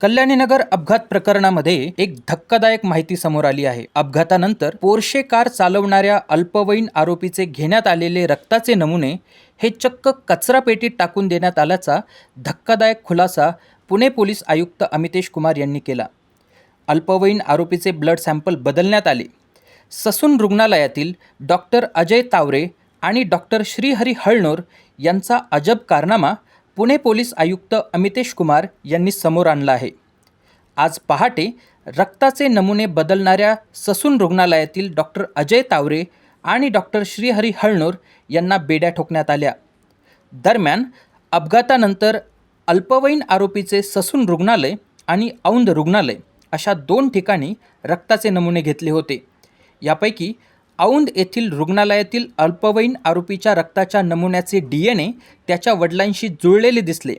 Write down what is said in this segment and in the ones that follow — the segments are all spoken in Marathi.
कल्याणीनगर अपघात प्रकरणामध्ये एक धक्कादायक माहिती समोर आली आहे। अपघातानंतर पोर्शे कार चालवणाऱ्या अल्पवयीन आरोपीचे घेण्यात आलेले रक्ताचे नमुने हे चक्क कचरा पेटीत टाकून देण्यात आल्याचा धक्कादायक खुलासा पुणे पोलीस आयुक्त अमितेश कुमार यांनी केला। अल्पवयीन आरोपीचे ब्लड सॅम्पल बदलण्यात आले। ससून रुग्णालयातील डॉक्टर अजय तावरे आणि डॉक्टर श्रीहरी हळनोर यांचा अजब कारनामा पुणे पोलीस आयुक्त अमितेश कुमार यांनी समोर आणला आहे। आज पहाटे रक्ताचे नमुने बदलणाऱ्या ससून रुग्णालयातील डॉक्टर अजय तावरे आणि डॉक्टर श्रीहरी हळनोर यांना बेड्या ठोकण्यात आल्या। दरम्यान अपघातानंतर अल्पवयीन आरोपीचे ससून रुग्णालय आणि औंध रुग्णालय अशा 2 ठिकाणी रक्ताचे नमुने घेतले होते। यापैकी औंध येथील रुग्णालयातील अल्पवयीन आरोपीच्या रक्ताच्या नमुन्याचे DNA त्याच्या वडिलांशी जुळलेले दिसले,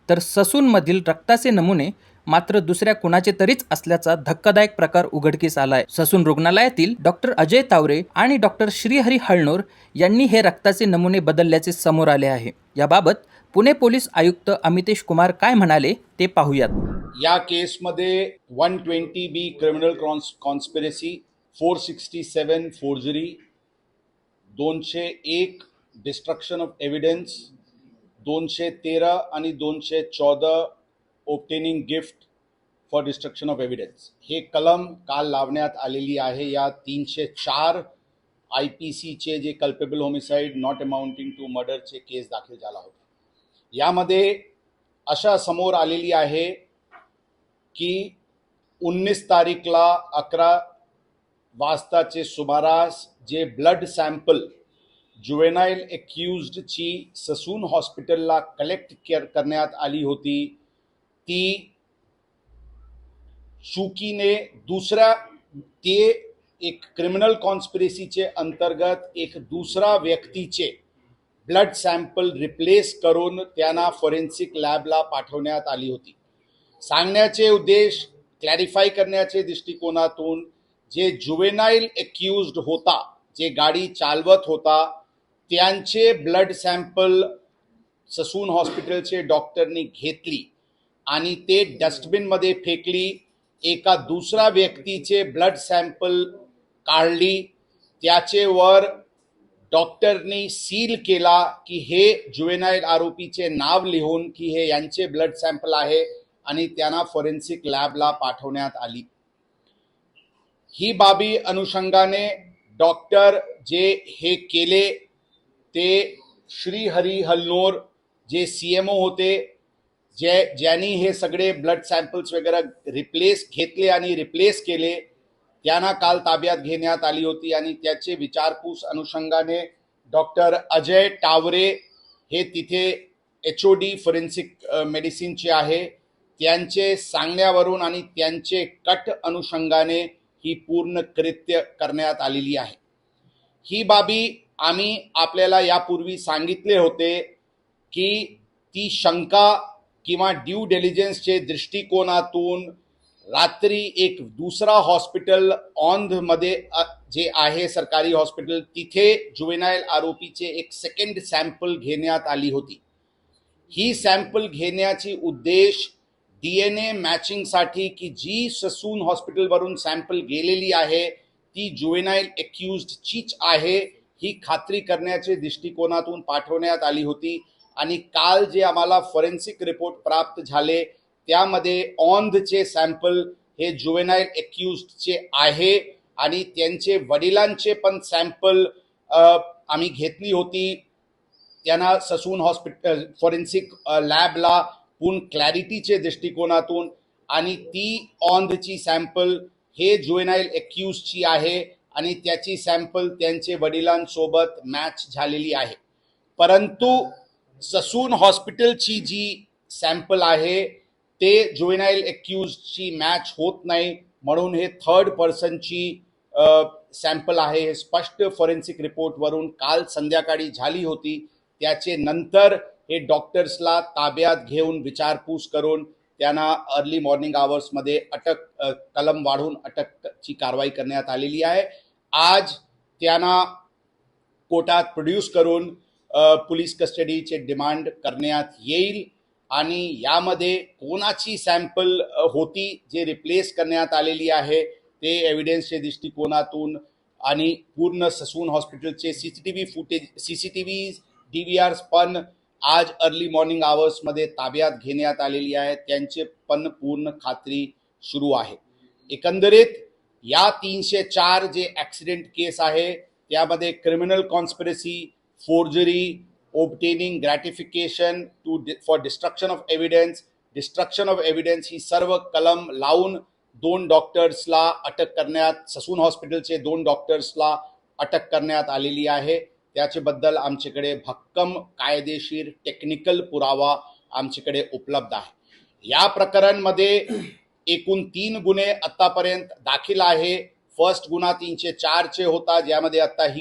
तर ससूनमधील रक्ताचे नमुने मात्र दुसऱ्या कुणाचे तरीच असल्याचा धक्कादायक प्रकार उघडकीस आला आहे। ससून रुग्णालयातील डॉक्टर अजय तावरे आणि डॉक्टर श्रीहरी हळनोर यांनी हे रक्ताचे नमुने बदलल्याचे समोर आले आहे। याबाबत पुणे पोलीस आयुक्त अमितेश कुमार काय म्हणाले ते पाहूयात। या केसमध्ये 120B criminal conspiracy, 467 forgery, 201 destruction of evidence, 213 आणि 214 obtaining gift for destruction of evidence हे कलम काल लावण्यात आलेली आहे। या 304 IPCचे जे culpable homicide not amounting to मर्डरचे केस दाखल झाला होता। यामध्ये अशा समोर आलेली आहे की 19 तारीखला 11 वाजताचे सुमारास जे ब्लड सॅम्पल जुवेनाइल एक्यूज्डची ससून हॉस्पिटलला कलेक्ट करण्यात आली होती, ती चुकीने ते एक क्रिमिनल कॉन्स्पिरसीचे अंतर्गत एक दुसरा व्यक्तीचे ब्लड सॅम्पल रिप्लेस करून त्यांना फॉरेन्सिक लॅबला पाठवण्यात आली होती। सांगण्याचे उद्देश क्लॅरिफाय करण्याचे दृष्टिकोनातून जे जुवेनाइल एक्यूज्ड होता, जे गाडी चालवत होता, त्यांचे ब्लड सॅम्पल ससून हॉस्पिटलचे डॉक्टरनी घेतली आणि ते डस्टबिनमध्ये फेकली। एका दुसरा व्यक्तीचे ब्लड सॅम्पल काढली, त्याचेवर डॉक्टरनी सील केला की हे जुवेनाइल आरोपीचे नाव लिहून की हे यांचे ब्लड सॅम्पल आहे आणि त्यांना फॉरेन्सिक लॅबला पाठवण्यात आली। ही बाबी अनुषंगाने डॉक्टर जे हे केले ते श्रीहरी हळनोर जे CMO होते, ज्यांनी हे सगळे ब्लड सॅम्पल्स वगैरे घेतले आणि रिप्लेस केले, त्यांना काल ताब्यात घेण्यात आली होती। आणि त्याचे विचारपूस अनुषंगाने डॉक्टर अजय तावरे हे तिथे HOD फॉरेन्सिक मेडिसिनचे आहे, त्यांचे सांगण्यावरून आणि त्यांचे कट अनुषंगाने ही पूर्ण कृत्य करण्यात आलेली आहे। ही बाबी आम्ही आपल्याला यापूर्वी सांगितले होते की ती शंका किंवा ड्यू डिलिजन्सचे दृष्टिकोनातून रात्री एक दुसरा हॉस्पिटल औंधमध्ये जे आहे सरकारी हॉस्पिटल, तिथे जुवेनाइल आरोपीचे एक सेकंड सॅम्पल घेण्यात आली होती। ही सॅम्पल घेण्याची उद्देश DNA मॅचिंगसाठी की जी ससून हॉस्पिटलवरून सॅम्पल गेलेली आहे ती जुवेनाइल एक्यूज्डचीच आहे ही खात्री करण्याचे दृष्टिकोनातून पाठवण्यात आली होती। आणि काल जे आम्हाला फॉरेन्सिक रिपोर्ट प्राप्त झाले त्यामध्ये औंधचे सॅम्पल हे जुवेनाइल एक्यूज्डचे आहे आणि त्यांचे वडिलांचे पण सॅम्पल आम्ही घेतली होती, त्यांना ससून हॉस्पिटल फॉरेन्सिक लॅबला पूर्ण क्लॅरिटीचे दृष्टिकोनातून, आणि ती औंधची सॅम्पल हे जुवेनाइल एक्यूज्डची आहे आणि त्याची सॅम्पल त्यांचे वडिलांसोबत मॅच झालेली आहे। परंतु ससून हॉस्पिटलची जी सॅम्पल आहे ते जुवेनाइल एक्यूज्डची मॅच होत नाही, म्हणून हे थर्ड पर्सनची सॅम्पल आहे। हे स्पष्ट फॉरेन्सिक रिपोर्टवरून काल संध्याकाळी झाली होती। त्याचे नंतर हे डॉक्टर्सला ताब्यात घेऊन विचारपूस करून त्यांना अर्ली मॉर्निंग आवर्समध्ये कलम वाढवून अटकची कारवाई करण्यात आलेली आहे। आज त्यांना कोर्टात प्रोड्यूस करून पोलीस कस्टडीचे डिमांड करण्यात येईल आणि यामध्ये कोणाची सॅम्पल होती जे रिप्लेस करण्यात आलेली आहे ते एव्हिडन्सच्या दृष्टिकोनातून आणि पूर्ण ससून हॉस्पिटलचे सीसीटीव्ही DVRs पण आज अर्ली मॉर्निंग आवर्समध्ये ताब्यात घेण्यात आलेली आहे, त्यांचे पण पूर्ण खात्री सुरू आहे. एकंदरीत या 304 जे ॲक्सिडेंट केस आहे त्यामध्ये criminal conspiracy, forgery, obtaining gratification for destruction of evidence ही सर्व कलम लावून 2 डॉक्टर्सला अटक करण्यात, ससून हॉस्पिटलचे 2 डॉक्टर्सला अटक करण्यात आलेली आहे. त्याच्याबद्दल आमच्याकडे भक्कम कायदेशीर टेक्निकल पुरावा आमच्याकडे उपलब्ध आहे. या प्रकरणमध्ये एकूण 3 गुन्हे आतापर्यंत दाखल आहे. फर्स्ट गुन्हा 304 चे होता, ज्यामध्ये आता ही